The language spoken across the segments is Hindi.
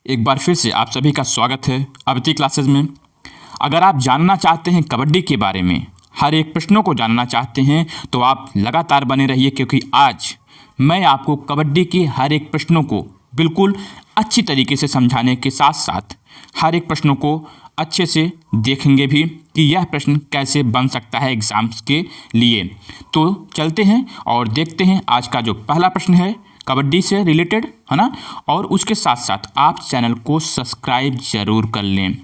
एक बार फिर से आप सभी का स्वागत है अवति क्लासेस में। अगर आप जानना चाहते हैं कबड्डी के बारे में, हर एक प्रश्नों को जानना चाहते हैं तो आप लगातार बने रहिए, क्योंकि आज मैं आपको कबड्डी के हर एक प्रश्नों को बिल्कुल अच्छी तरीके से समझाने के साथ साथ हर एक प्रश्नों को अच्छे से देखेंगे भी कि यह प्रश्न कैसे बन सकता है एग्ज़ाम्स के लिए। तो चलते हैं और देखते हैं आज का जो पहला प्रश्न है कबड्डी से रिलेटेड, है ना। और उसके साथ साथ आप चैनल को सब्सक्राइब ज़रूर कर लें।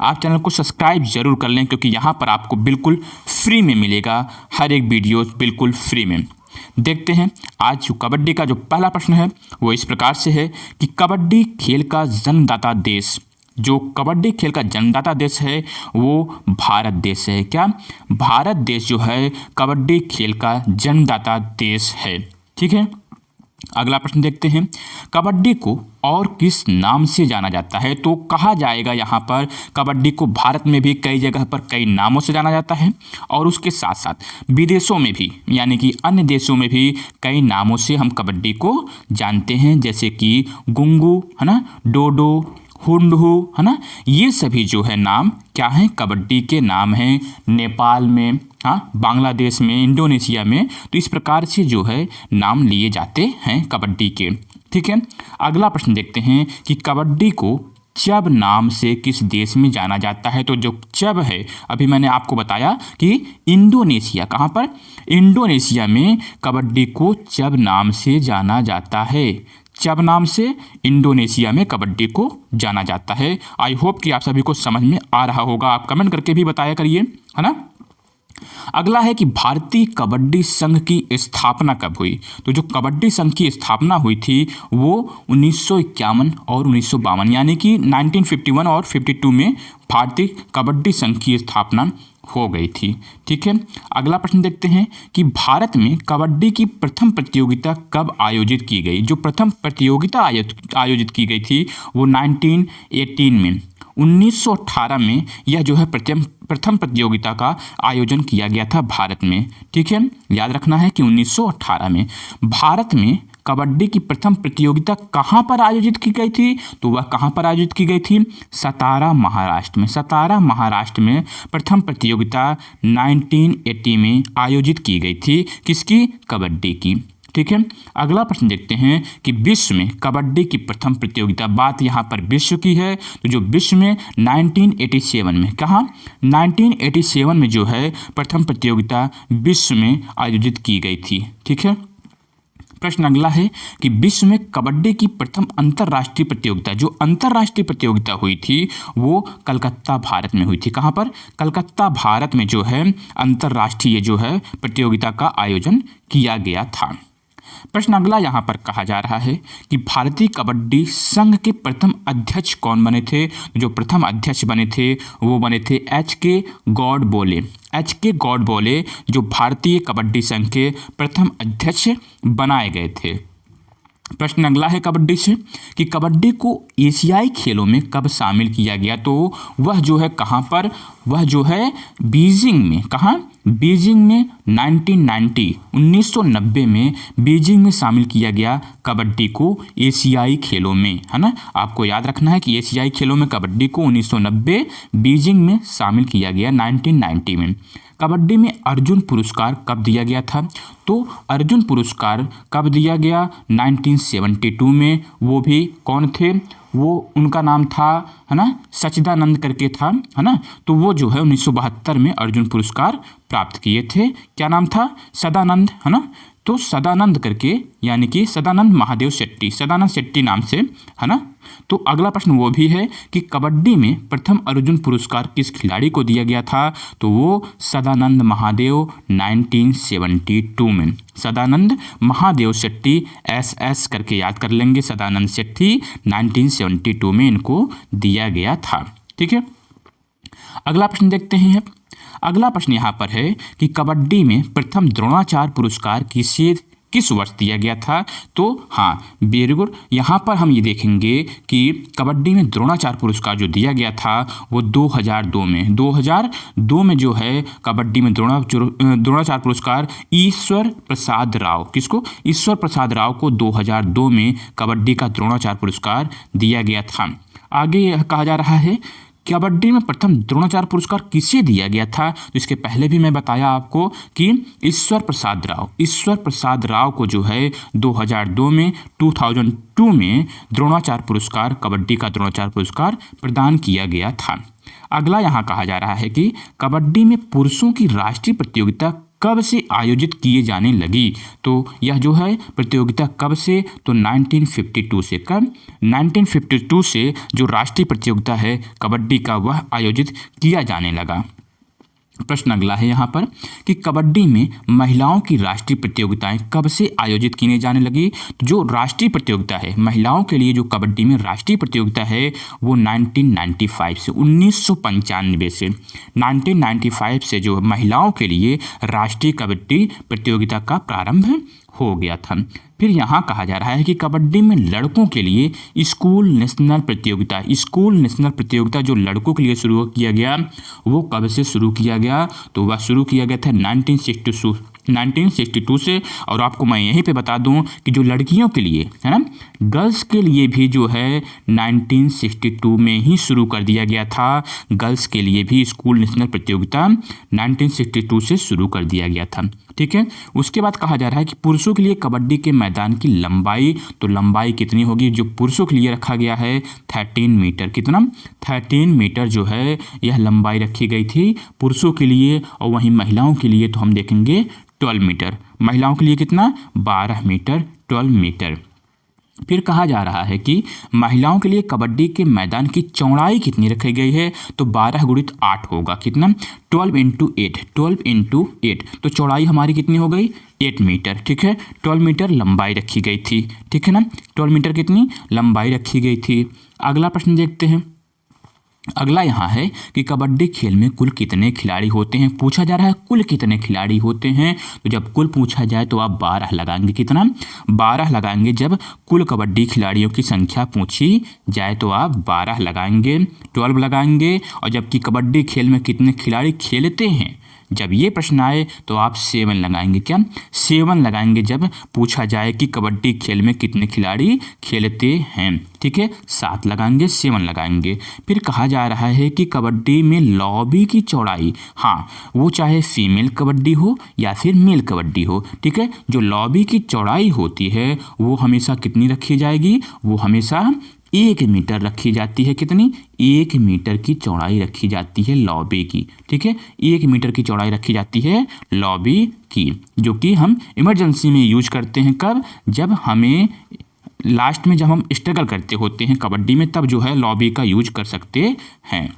आप चैनल को सब्सक्राइब ज़रूर कर लें, क्योंकि यहाँ पर आपको बिल्कुल फ्री में मिलेगा हर एक वीडियो, बिल्कुल फ्री में। देखते हैं आज जो कबड्डी का जो पहला प्रश्न है वो इस प्रकार से है कि कबड्डी खेल का जन्मदाता देश, जो कबड्डी खेल का जन्मदाता देश है वो भारत देश है। क्या? भारत देश जो है कबड्डी खेल का जन्मदाता देश है। ठीक है, अगला प्रश्न देखते हैं। कबड्डी को और किस नाम से जाना जाता है? तो कहा जाएगा यहाँ पर कबड्डी को भारत में भी कई जगह पर कई नामों से जाना जाता है, और उसके साथ साथ विदेशों में भी, यानी कि अन्य देशों में भी कई नामों से हम कबड्डी को जानते हैं, जैसे कि गुंगू, है ना, डोडो, हुंडहू, है ना। ये सभी जो है नाम क्या हैं? कबड्डी के नाम हैं। नेपाल में, हाँ, बांग्लादेश में, इंडोनेशिया में, तो इस प्रकार से जो है नाम लिए जाते हैं कबड्डी के। ठीक है, अगला प्रश्न देखते हैं कि कबड्डी को चब नाम से किस देश में जाना जाता है? तो जो चब है, अभी मैंने आपको बताया कि इंडोनेशिया, कहाँ पर? इंडोनेशिया में कबड्डी को चब नाम से जाना जाता है। चब नाम से इंडोनेशिया में कबड्डी को जाना जाता है। आई होप कि आप सभी को समझ में आ रहा होगा। आप कमेंट करके भी बताया करिए, है ना। अगला है कि भारतीय कबड्डी संघ की स्थापना कब हुई? तो जो कबड्डी संघ की स्थापना हुई थी वो 1951 और 1952, यानी कि 1951 और 52 में भारतीय कबड्डी संघ की स्थापना हो गई थी। ठीक है, अगला प्रश्न देखते हैं कि भारत में कबड्डी की प्रथम प्रतियोगिता कब आयोजित की गई? जो प्रथम प्रतियोगिता आयोजित की गई थी वो 1918 में, 1918 में यह जो है प्रथम प्रतियोगिता का आयोजन किया गया था भारत में। ठीक है, याद रखना है कि 1918 में भारत में कबड्डी की प्रथम प्रतियोगिता कहाँ पर आयोजित की गई थी? तो वह कहाँ पर आयोजित की गई थी? सतारा, महाराष्ट्र में। सतारा, महाराष्ट्र में प्रथम प्रतियोगिता 1980 में आयोजित की गई थी। किसकी? कबड्डी की। ठीक है, अगला प्रश्न देखते हैं कि विश्व में कबड्डी की प्रथम प्रतियोगिता, बात यहाँ पर विश्व की है, तो जो विश्व में 1987 में, कहाँ? 1987 में जो है प्रथम प्रतियोगिता विश्व में आयोजित की गई थी। ठीक है, प्रश्न अगला है कि विश्व में कबड्डी की प्रथम अंतर्राष्ट्रीय प्रतियोगिता, जो अंतर्राष्ट्रीय प्रतियोगिता हुई थी वो कलकत्ता, भारत में हुई थी। कहाँ पर? कलकत्ता, भारत में जो है अंतर्राष्ट्रीय जो है प्रतियोगिता का आयोजन किया गया था। प्रश्न अगला यहाँ पर कहा जा रहा है कि भारतीय कबड्डी संघ के प्रथम अध्यक्ष कौन बने थे? जो प्रथम अध्यक्ष बने थे वो बने थे एच.के. गौडबोले। एच.के. गौडबोले जो भारतीय कबड्डी संघ के प्रथम अध्यक्ष बनाए गए थे। प्रश्न अगला है कबड्डी से कि कबड्डी को एशियाई खेलों में कब शामिल किया गया? तो वह जो है कहाँ पर? वह जो है बीजिंग में। कहाँ? बीजिंग में 1990 में बीजिंग में शामिल किया गया कबड्डी को एशियाई खेलों में, है ना। आपको याद रखना है कि एशियाई खेलों में कबड्डी को 1990 बीजिंग में शामिल किया गया 1990 में। कबड्डी में अर्जुन पुरस्कार कब दिया गया था? तो अर्जुन पुरस्कार कब दिया गया? 1972 में। वो भी कौन थे? वो उनका नाम था, है ना, सच्चिदानंद करके था, है ना। तो वो जो है 1972 में अर्जुन पुरस्कार प्राप्त किए थे। क्या नाम था? सदानंद, है ना। तो सदानंद करके, यानी कि सदानंद महादेव शेट्टी, सदानंद शेट्टी नाम से, है ना। तो अगला प्रश्न वो भी है कि कबड्डी में प्रथम अर्जुन पुरस्कार किस खिलाड़ी को दिया गया था? तो वो सदानंद महादेव 1972 में। सदानंद महादेव शेट्टी, SS करके याद कर लेंगे, सदानंद शेट्टी 1972 में इनको दिया गया था। ठीक है, अगला प्रश्न देखते हैं। अगला प्रश्न यहाँ पर है कि कबड्डी में प्रथम द्रोणाचार्य पुरस्कार किस वर्ष दिया गया था? तो हाँ, वेरी गुड। यहाँ पर हम ये देखेंगे कि कबड्डी में द्रोणाचार्य पुरस्कार जो दिया गया था वो 2002 में जो है कबड्डी में द्रोणाचार्य पुरस्कार ईश्वर प्रसाद राव, किसको? ईश्वर प्रसाद राव को 2002 में कबड्डी का द्रोणाचार्य पुरस्कार दिया गया था। आगे यह कहा जा रहा है कबड्डी में प्रथम द्रोणाचार्य पुरस्कार किसे दिया गया था? तो इसके पहले भी मैं बताया आपको कि ईश्वर प्रसाद राव को जो है 2002 में द्रोणाचार्य पुरस्कार, कबड्डी का द्रोणाचार्य पुरस्कार प्रदान किया गया था। अगला यहाँ कहा जा रहा है कि कबड्डी में पुरुषों की राष्ट्रीय प्रतियोगिता कब से आयोजित किए जाने लगी? तो यह जो है प्रतियोगिता कब से? तो 1952 से। कब? 1952 से जो राष्ट्रीय प्रतियोगिता है कबड्डी का वह आयोजित किया जाने लगा। प्रश्न अगला है यहाँ पर कि कबड्डी में महिलाओं की राष्ट्रीय प्रतियोगिताएं कब से आयोजित की जाने लगी? तो जो राष्ट्रीय प्रतियोगिता है महिलाओं के लिए, जो कबड्डी में राष्ट्रीय प्रतियोगिता है वो 1995 से 1995 से जो महिलाओं के लिए राष्ट्रीय कबड्डी प्रतियोगिता का प्रारंभ हो गया था। फिर यहाँ कहा जा रहा है कि कबड्डी में लड़कों के लिए स्कूल नेशनल प्रतियोगिता जो लड़कों के लिए शुरू किया गया वो कब से शुरू किया गया? तो वह शुरू किया गया था 1962 से। और आपको मैं यहीं पे बता दूं कि जो लड़कियों के लिए है ना, गर्ल्स के लिए भी जो है 1962 में ही शुरू कर दिया गया था। गर्ल्स के लिए भी स्कूल नेशनल प्रतियोगिता 1962 से शुरू कर दिया गया था। ठीक है। उसके बाद कहा जा रहा है कि पुरुषों के लिए कबड्डी के मैदान की लंबाई, तो लंबाई कितनी होगी? जो पुरुषों के लिए रखा गया है 13 मीटर। कितना? 13 मीटर जो है यह लंबाई रखी गई थी पुरुषों के लिए। और वहीं महिलाओं के लिए तो हम देखेंगे 12 मीटर। महिलाओं के लिए कितना? 12 मीटर, 12 मीटर। फिर कहा जा रहा है कि महिलाओं के लिए कबड्डी के मैदान की चौड़ाई कितनी रखी गई है? तो 12 गुणित 8 होगा। कितना? 12 इंटू 8। तो चौड़ाई हमारी कितनी हो गई? 8 मीटर। ठीक है, 12 मीटर लंबाई रखी गई थी। ठीक है ना, 12 मीटर कितनी लंबाई रखी गई थी। अगला प्रश्न देखते हैं। अगला यहाँ है कि कबड्डी खेल में कुल कितने खिलाड़ी होते हैं? पूछा जा रहा है कुल कितने खिलाड़ी होते हैं। तो जब कुल पूछा जाए तो आप 12 लगाएंगे। कितना? 12 लगाएंगे। जब कुल कबड्डी खिलाड़ियों की संख्या पूछी जाए तो आप 12 लगाएंगे, 12 लगाएंगे। और जबकि कबड्डी खेल में कितने खिलाड़ी खेलते हैं, जब ये प्रश्न आए तो आप 7 लगाएंगे। क्या? 7 लगाएंगे जब पूछा जाए कि कबड्डी खेल में कितने खिलाड़ी खेलते हैं। ठीक है, 7 लगाएंगे, 7 लगाएंगे। फिर कहा जा रहा है कि कबड्डी में लॉबी की चौड़ाई, हाँ, वो चाहे फीमेल कबड्डी हो या फिर मेल कबड्डी हो। ठीक है, जो लॉबी की चौड़ाई होती है वो हमेशा कितनी रखी जाएगी? वो हमेशा 1 मीटर रखी जाती है। कितनी? 1 मीटर की चौड़ाई रखी जाती है लॉबी की। ठीक है, 1 मीटर की चौड़ाई रखी जाती है लॉबी की, जो कि हम इमरजेंसी में यूज करते हैं। कब? जब हमें लास्ट में जब हम स्ट्रगल करते होते हैं कबड्डी में, तब जो है लॉबी का यूज कर सकते हैं।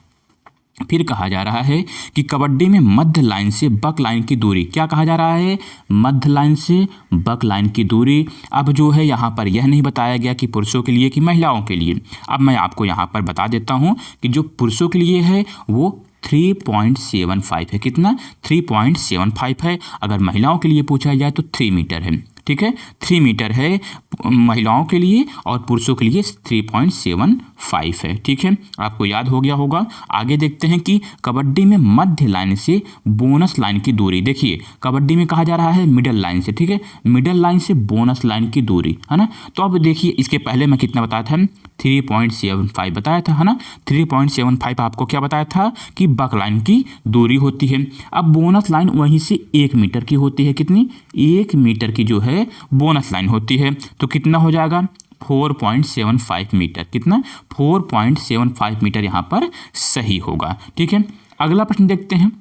फिर कहा जा रहा है कि कबड्डी में मध्य लाइन से बक लाइन की दूरी, क्या कहा जा रहा है? मध्य लाइन से बक लाइन की दूरी। अब जो है यहाँ पर यह नहीं बताया गया कि पुरुषों के लिए कि महिलाओं के लिए। अब मैं आपको यहाँ पर बता देता हूँ कि जो पुरुषों के लिए है वो 3.75 है। कितना? 3.75 है। अगर महिलाओं के लिए पूछा जाए तो 3 मीटर है। ठीक है, 3 मीटर है महिलाओं के लिए और पुरुषों के लिए 3.75 है। ठीक है, आपको याद हो गया होगा। आगे देखते हैं कि कबड्डी में मध्य लाइन से बोनस लाइन की दूरी। देखिए, कबड्डी में कहा जा रहा है मिडल लाइन से। ठीक है, मिडल लाइन से बोनस लाइन की दूरी, है ना। तो अब देखिए, इसके पहले मैं कितना बताया था? 3.75 बताया था, है ना। 3.75 आपको क्या बताया था? कि बक लाइन की दूरी होती है। अब बोनस लाइन वहीं से 1 मीटर की होती है। कितनी? 1 मीटर की जो है बोनस लाइन होती है। तो कितना हो जाएगा? 4.75 मीटर। कितना? 4.75 मीटर यहाँ पर सही होगा। ठीक है, अगला प्रश्न देखते हैं।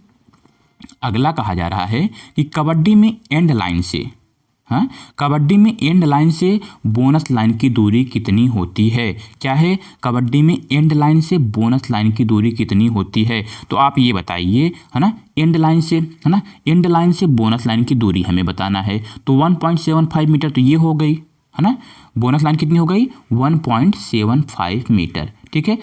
अगला कहा जा रहा है कि कबड्डी में एंड लाइन से, हाँ, कबड्डी में एंड लाइन से बोनस लाइन की दूरी कितनी होती है? क्या है? कबड्डी में एंड लाइन से बोनस लाइन की दूरी कितनी होती है? तो आप ये बताइए, है ना। एंड लाइन से, है ना, एंड लाइन से बोनस लाइन की दूरी हमें बताना है। तो 1.75 मीटर तो ये हो गई, है ना। बोनस लाइन कितनी हो गई 1.75 मीटर, ठीक है।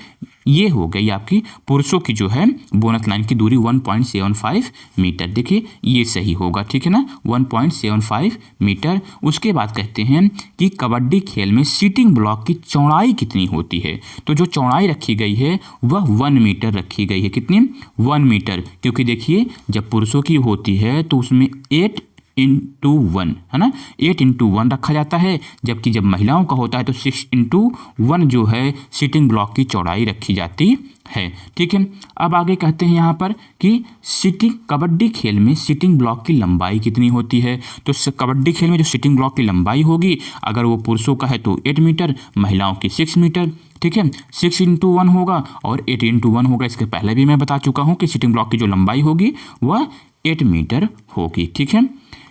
ये हो गई आपकी पुरुषों की जो है बोनस लाइन की दूरी 1.75 मीटर। देखिए ये सही होगा, ठीक है ना, 1.75 मीटर। उसके बाद कहते हैं कि कबड्डी खेल में सीटिंग ब्लॉक की चौड़ाई कितनी होती है। तो जो चौड़ाई रखी गई है वह 1 मीटर रखी गई है। कितनी 1 मीटर, क्योंकि देखिए जब पुरुषों की होती है तो उसमें 8x1 है ना, 8x1 रखा जाता है, जबकि जब महिलाओं का होता है तो 6x1 जो है सीटिंग ब्लॉक की चौड़ाई रखी जाती है, ठीक है। अब आगे कहते हैं यहाँ पर कि कबड्डी खेल में सीटिंग ब्लॉक की लंबाई कितनी होती है। तो कबड्डी खेल में जो सीटिंग ब्लॉक की लंबाई होगी, अगर वो पुरुषों का है तो 8 मीटर, महिलाओं की 6 मीटर, ठीक है। 6x1 होगा और 8x1 होगा। इसके पहले भी मैं बता चुका हूँ कि सीटिंग ब्लॉक की जो लंबाई होगी वह 8 मीटर होगी, ठीक है।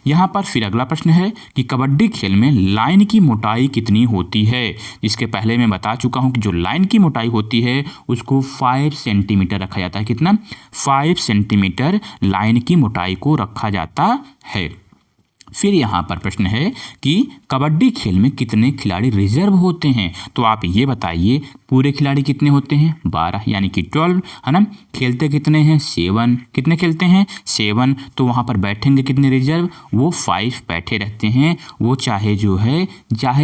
यहाँ पर फिर अगला प्रश्न है कि कबड्डी खेल में लाइन की मोटाई कितनी होती है। इसके पहले मैं बता चुका हूँ कि जो लाइन की मोटाई होती है उसको 5 सेंटीमीटर रखा जाता है। कितना 5 सेंटीमीटर लाइन की मोटाई को रखा जाता है। फिर यहाँ पर प्रश्न है कि कबड्डी खेल में कितने खिलाड़ी रिजर्व होते हैं। तो आप ये बताइए पूरे खिलाड़ी कितने होते हैं 12 यानी कि 12, है ना। खेलते कितने हैं 7, कितने खेलते हैं 7। तो वहाँ पर बैठेंगे कितने रिजर्व, वो 5 बैठे रहते हैं। वो चाहे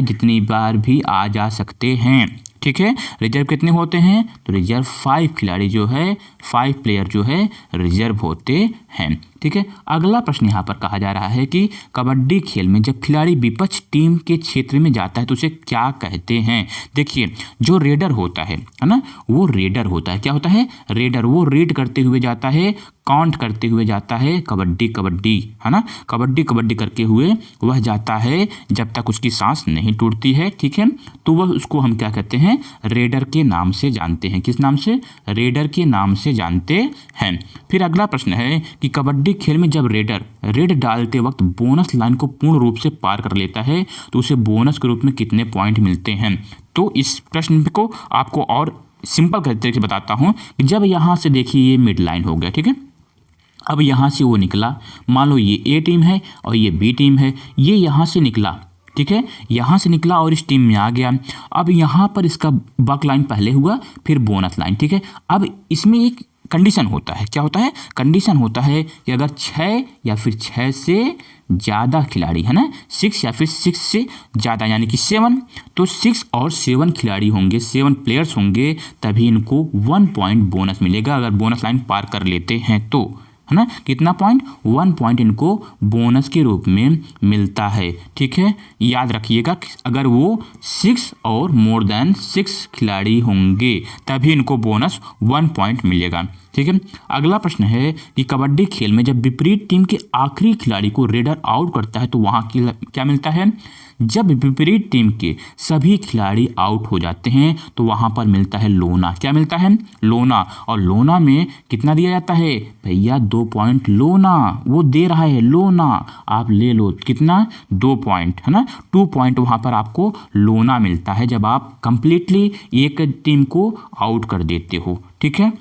जितनी बार भी आ जा सकते हैं, ठीक है। रिजर्व कितने होते हैं, तो रिजर्व 5 खिलाड़ी जो है 5 प्लेयर जो है रिजर्व होते हैं, ठीक है। अगला प्रश्न यहाँ पर कहा जा रहा है कि कबड्डी खेल में जब खिलाड़ी विपक्ष टीम के क्षेत्र में जाता है तो उसे क्या कहते हैं। देखिए जो रेडर होता है ना, वो रेडर होता है। क्या होता है रेडर, वो रीड करते हुए जाता है, काउंट करते हुए जाता है, कबड्डी कबड्डी, है ना, कबड्डी कबड्डी करके हुए वह जाता है जब तक उसकी सांस नहीं टूटती है, ठीक है। तो वह उसको हम क्या कहते हैं रेडर के नाम से जानते हैं। किस नाम से, रेडर के नाम से जानते हैं। फिर अगला प्रश्न है कि कबड्डी खेल में जब रेड डालते वक्त बोनस लाइन को पूर्ण रूप से पार कर लेता है तो उसे बोनस के रूप में कितने पॉइंट मिलते हैं। तो इस प्रश्न को आपको और सिंपल तरीके से बताता हूं कि जब यहां से देखिए ये मिड लाइन हो गया, ठीक है। अब यहाँ से वो निकला, मान लो ये ए टीम है और ये बी टीम है, ये यहाँ से निकला, ठीक है, यहाँ से निकला और इस टीम में आ गया। अब यहाँ पर इसका बक लाइन पहले हुआ, फिर बोनस लाइन, ठीक है। अब इसमें एक कंडीशन होता है, क्या होता है, कंडीशन होता है कि अगर 6 या फिर 6 से ज़्यादा खिलाड़ी, है ना, 6 या फिर 6 से ज़्यादा यानी कि 7, तो 6 और 7 खिलाड़ी होंगे, 7 प्लेयर्स होंगे, तभी इनको 1 पॉइंट बोनस मिलेगा अगर बोनस लाइन पार कर लेते हैं तो, है ना। कितना पॉइंट, 1 पॉइंट इनको बोनस के रूप में मिलता है, ठीक है। याद रखिएगा अगर वो 6 और मोर देन 6 खिलाड़ी होंगे तभी इनको बोनस 1 पॉइंट मिलेगा, ठीक है। अगला प्रश्न है कि कबड्डी खेल में जब विपरीत टीम के आखिरी खिलाड़ी को रेडर आउट करता है तो वहाँ क्या मिलता है। जब विपरीत टीम के सभी खिलाड़ी आउट हो जाते हैं तो वहाँ पर मिलता है लोना। क्या मिलता है, लोना। और लोना में कितना दिया जाता है भैया, 2 पॉइंट लोना, वो दे रहा है लोना, आप ले लो कितना, 2 पॉइंट, है ना। 2 पॉइंट वहाँ पर आपको लोना मिलता है जब आप कंप्लीटली एक टीम को आउट कर देते हो, ठीक है।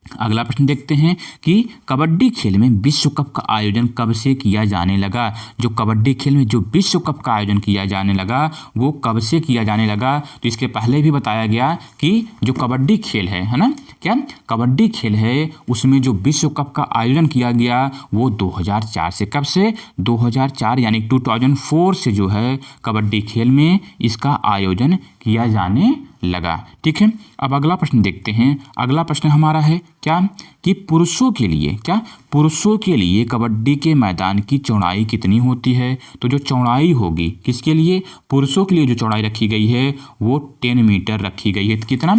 अगला प्रश्न देखते हैं कि कबड्डी खेल में विश्व कप का आयोजन कब से किया जाने लगा। जो कबड्डी खेल में जो विश्व कप का आयोजन किया जाने लगा वो कब से किया जाने लगा। तो इसके पहले भी बताया गया कि जो कबड्डी खेल है ना, क्या कबड्डी खेल है उसमें जो विश्व कप का आयोजन किया गया वो 2004 से। कब से, 2004 यानी 2004 से जो है कबड्डी खेल में इसका आयोजन किया जाने लगा, ठीक है। अब अगला प्रश्न देखते हैं। अगला प्रश्न हमारा है क्या कि पुरुषों के लिए कबड्डी के मैदान की चौड़ाई कितनी होती है। तो जो चौड़ाई होगी किसके लिए, पुरुषों के लिए जो चौड़ाई रखी गई है वो 10 मीटर रखी गई है। कितना,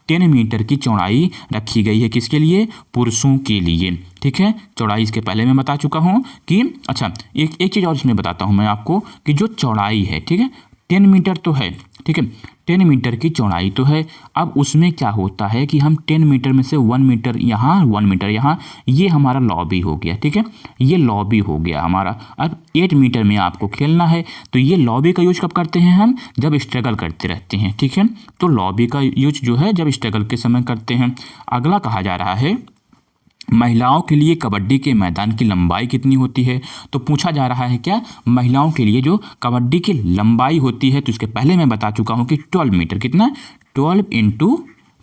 10 मीटर की चौड़ाई रखी गई है किसके लिए, पुरुषों के लिए, ठीक है। चौड़ाई इसके पहले मैं बता चुका हूँ कि अच्छा एक चीज़ और इसमें बताता हूँ मैं आपको कि जो चौड़ाई है, ठीक है, 10 मीटर तो है, ठीक है, 10 मीटर की चौड़ाई तो है। अब उसमें क्या होता है कि हम 10 मीटर में से 1 मीटर यहाँ 1 मीटर यहाँ, ये हमारा लॉबी हो गया, ठीक है, ये लॉबी हो गया हमारा। अब 8 मीटर में आपको खेलना है तो ये लॉबी का यूज कब करते हैं हम, जब स्ट्रगल करते रहते हैं, ठीक है। तो लॉबी का यूज जो है जब स्ट्रगल के समय करते हैं। अगला कहा जा रहा है महिलाओं के लिए कबड्डी के मैदान की लंबाई कितनी होती है? तो पूछा जा रहा है क्या, महिलाओं के लिए जो कबड्डी की लंबाई होती है, तो इसके पहले मैं बता चुका हूँ कि 12 मीटर, कितना 12 इंटू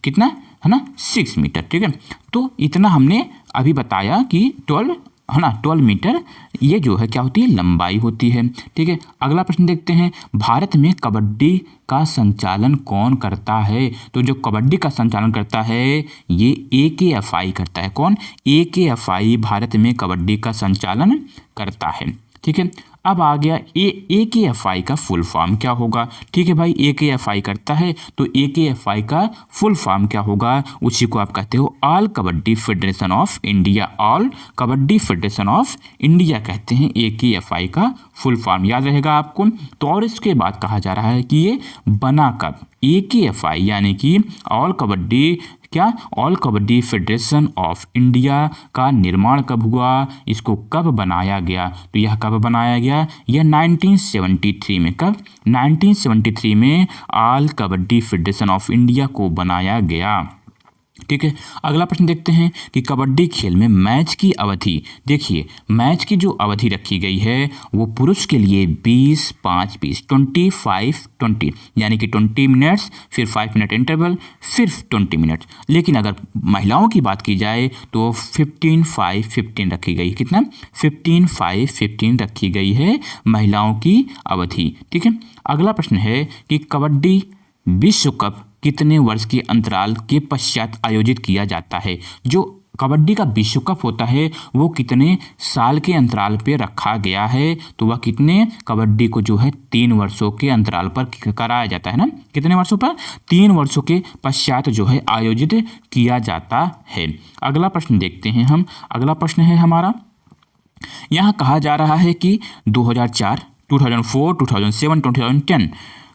कितना है ना 6 मीटर, ठीक है। तो इतना हमने अभी बताया कि 12 है ना 12 मीटर ये जो है क्या होती है, लंबाई होती है, ठीक है। अगला प्रश्न देखते हैं, भारत में कबड्डी का संचालन कौन करता है? तो जो कबड्डी का संचालन करता है ये AKFI करता है। कौन? AKFI भारत में कबड्डी का संचालन करता है, ठीक है। अब आ गया AKFI का फुल फॉर्म क्या होगा? ठीक है भाई, AKFI करता है तो AKFI का फुल फॉर्म क्या होगा? उसी को आप कहते हो all kabaddi federation of India. All kabaddi federation of India कहते हैं AKFI का फुल फॉर्म, याद रहेगा आपको। तो और इसके बाद कहा जा रहा है कि ये बना कब? AKFI यानी कि ऑल कबड्डी क्या, all kabaddi federation of India का निर्माण कब हुआ? इसको कब बनाया गया? तो यह कब बनाया गया? यह 1973 में। कब? 1973 में all kabaddi federation of India को बनाया गया, ठीक है। अगला प्रश्न देखते हैं कि कबड्डी खेल में मैच की अवधि, देखिए मैच की जो अवधि रखी गई है वो पुरुष के लिए 20, 5, 20, 25, 20 यानी कि 20 मिनट्स, फिर 5 मिनट इंटरवल, फिर 20 मिनट्स। लेकिन अगर महिलाओं की बात की जाए तो 15, 5, 15 रखी गई। कितना? 15, 5, 15 रखी गई है महिलाओं की अवधि, ठीक है। अगला प्रश्न है कि कबड्डी विश्व कप कितने वर्ष के अंतराल के पश्चात आयोजित किया जाता है? जो कबड्डी का विश्व कप होता है वो कितने साल के अंतराल पे रखा गया है? तो वह कितने, कबड्डी को जो है 3 वर्षों के अंतराल पर कराया जाता है ना। कितने वर्षों पर? 3 वर्षों के पश्चात जो है आयोजित किया जाता है। अगला प्रश्न देखते हैं हम। अगला प्रश्न है हमारा, यहाँ कहा जा रहा है कि 2004, 2004, 2007, 2010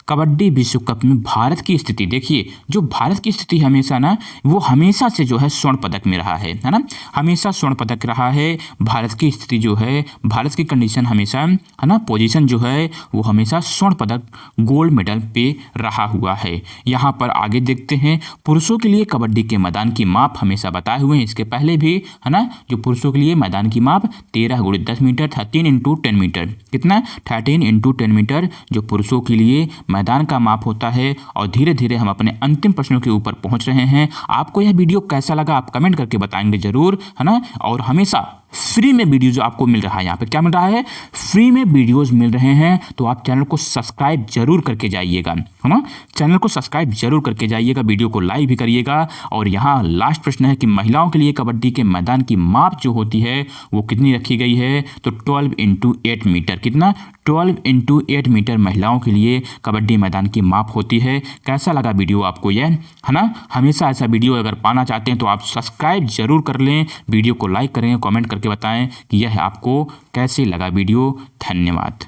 कबड्डी विश्व कप में भारत की स्थिति, देखिए जो भारत की स्थिति हमेशा ना वो हमेशा से जो है स्वर्ण पदक में रहा है ना, हमेशा स्वर्ण पदक रहा है। भारत की स्थिति जो है, भारत की कंडीशन हमेशा है ना, पोजीशन जो है वो हमेशा स्वर्ण पदक गोल्ड मेडल पे रहा हुआ है। यहाँ पर आगे देखते हैं, पुरुषों के लिए कबड्डी के मैदान की माप हमेशा बताए हुए हैं इसके पहले भी है ना। जो पुरुषों के लिए मैदान की माप 13x10 मीटर, 13x10 मीटर, कितना 13x10 मीटर जो पुरुषों के लिए मैदान का माप होता है। और धीरे धीरे हम अपने अंतिम प्रश्नों के ऊपर पहुंच रहे हैं। आपको यह वीडियो कैसा लगा आप कमेंट करके बताएंगे जरूर, है ना। और हमेशा फ्री में वीडियो जो आपको मिल रहा है, यहाँ पे क्या मिल रहा है, फ्री में वीडियोस मिल रहे हैं। तो आप चैनल को सब्सक्राइब जरूर करके जाइएगा, है ना। चैनल को सब्सक्राइब जरूर करके जाइएगा, वीडियो को लाइक भी करिएगा। और यहाँ लास्ट प्रश्न है कि महिलाओं के लिए कबड्डी के मैदान की माप जो होती है वो कितनी रखी गई है? तो 12x8 मीटर, कितना 12x8 मीटर महिलाओं के लिए कबड्डी मैदान की माप होती है। कैसा लगा वीडियो आपको यह, है ना। हमेशा ऐसा वीडियो अगर पाना चाहते हैं तो आप सब्सक्राइब जरूर कर लें, वीडियो को लाइक करें, कमेंट करके बताएं कि यह आपको कैसे लगा वीडियो। धन्यवाद।